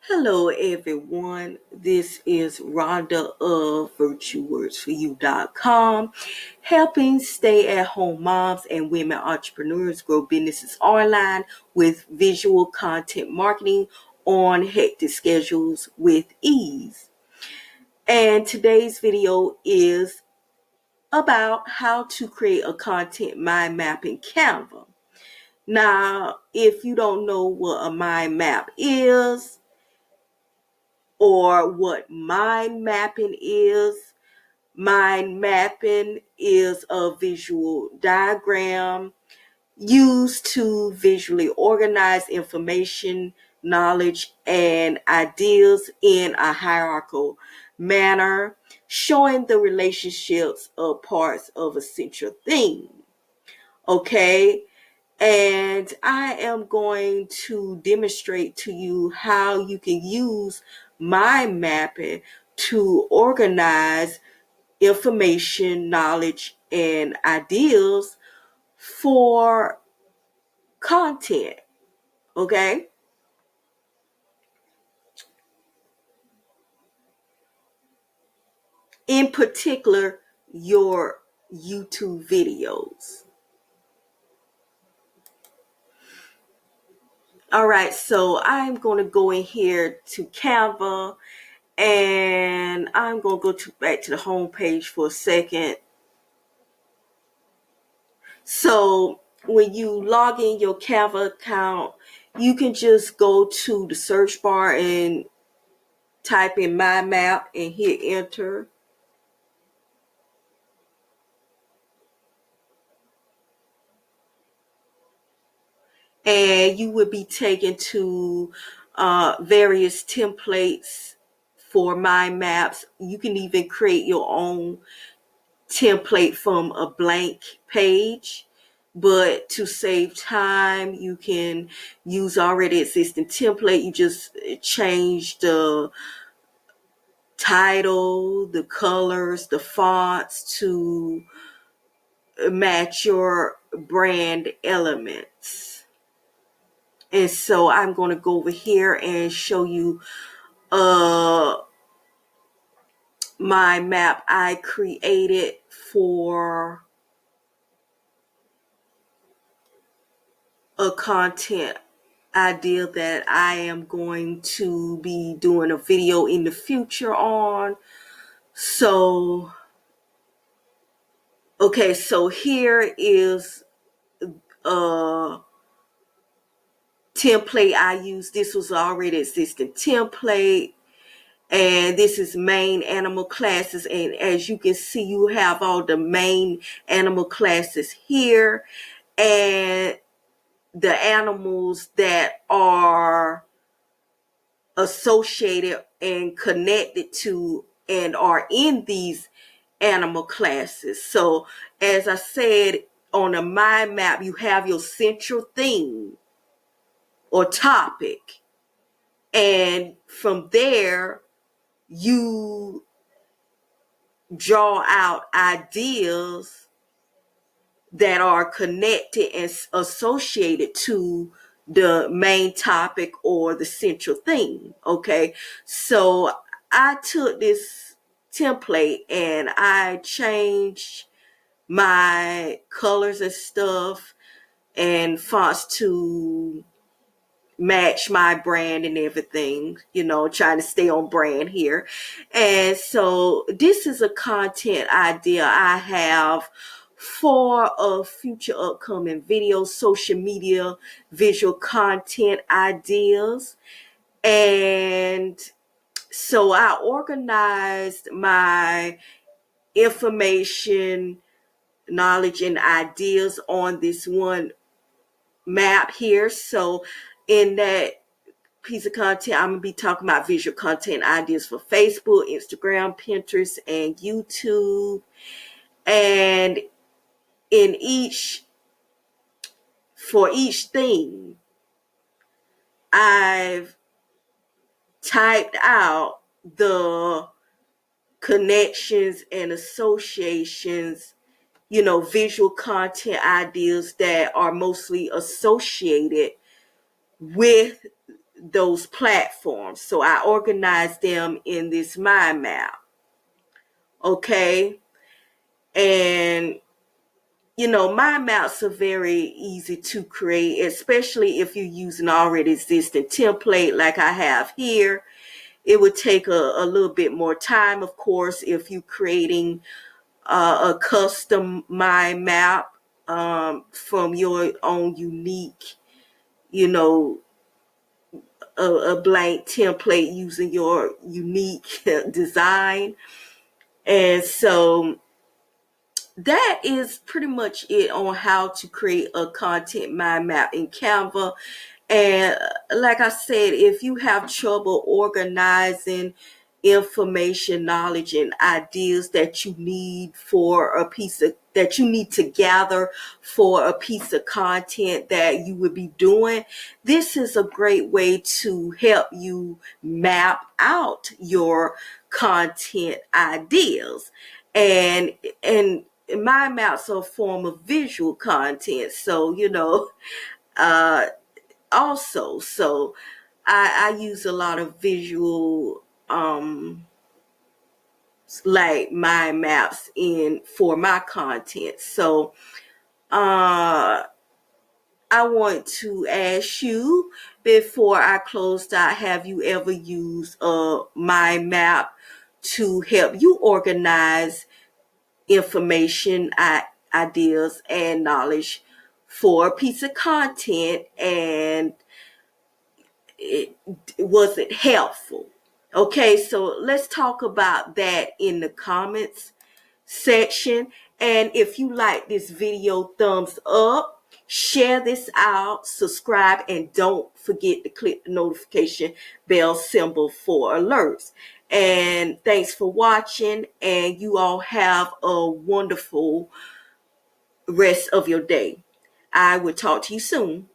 Hello, everyone. This is Rhonda of virtuewordsforyou.com, helping stay-at-home moms and women entrepreneurs grow businesses online with visual content marketing on hectic schedules with ease. And today's video is about how to create a content mind map in Canva. Now, if you don't know what a mind map is, or what mind mapping is. Mind mapping is a visual diagram used to visually organize information, knowledge, and ideas in a hierarchical manner, showing the relationships of parts of a central theme. Okay, and I am going to demonstrate to you how you can use mind mapping to organize information, knowledge, and ideas for content. Okay? In particular, your YouTube videos. All right, so I'm going to go in here to Canva, and I'm going to go back to the home page for a second. So when you log in your Canva account, you can just go to the search bar and type in my map and hit enter. And you will be taken to various templates for mind maps. You can even create your own template from a blank page. But to save time, you can use already existing template. You just change the title, the colors, the fonts to match your brand elements. And so I'm going to go over here and show you my map I created for a content idea that I am going to be doing a video in the future on. So, okay, so here is a template I used. This was already existing template. And this is main animal classes. And as you can see, you have all the main animal classes here. And the animals that are associated and connected to and are in these animal classes. So as I said, on a mind map, you have your central theme or topic. And from there, you draw out ideas that are connected and associated to the main topic or the central theme. Okay, so I took this template and I changed my colors and stuff and fonts to match my brand and everything, trying to stay on brand here. And so this is a content idea I have for a future upcoming video, social media, visual content ideas. And so I organized my information, knowledge, and ideas on this one map here. So in that piece of content, I'm going to be talking about visual content ideas for Facebook, Instagram, Pinterest, and YouTube. And for each thing, I've typed out the connections and associations, visual content ideas that are mostly associated with those platforms. So I organized them in this mind map. Okay. And mind maps are very easy to create, especially if you're using already existing template like I have here. It would take a little bit more time, of course, if you're creating a custom mind map from your own unique, you know, a blank template using your unique design. And so that is pretty much it on how to create a content mind map in Canva. And like I said, if you have trouble organizing information, knowledge, and ideas that you need for a piece of that you need to gather for a piece of content that you would be doing, this is a great way to help you map out your content ideas. And mind maps are a form of visual content. So, uh, also, so I use a lot of visual like mind maps in for my content. So uh I want to ask you before I close out, have you ever used a mind map to help you organize information, ideas, and knowledge for a piece of content, and it was it helpful? Okay, so let's talk about that in the comments section. And if you like this video, thumbs up, share this out, subscribe, and don't forget to click the notification bell symbol for alerts. And thanks for watching, and you all have a wonderful rest of your day. I will talk to you soon.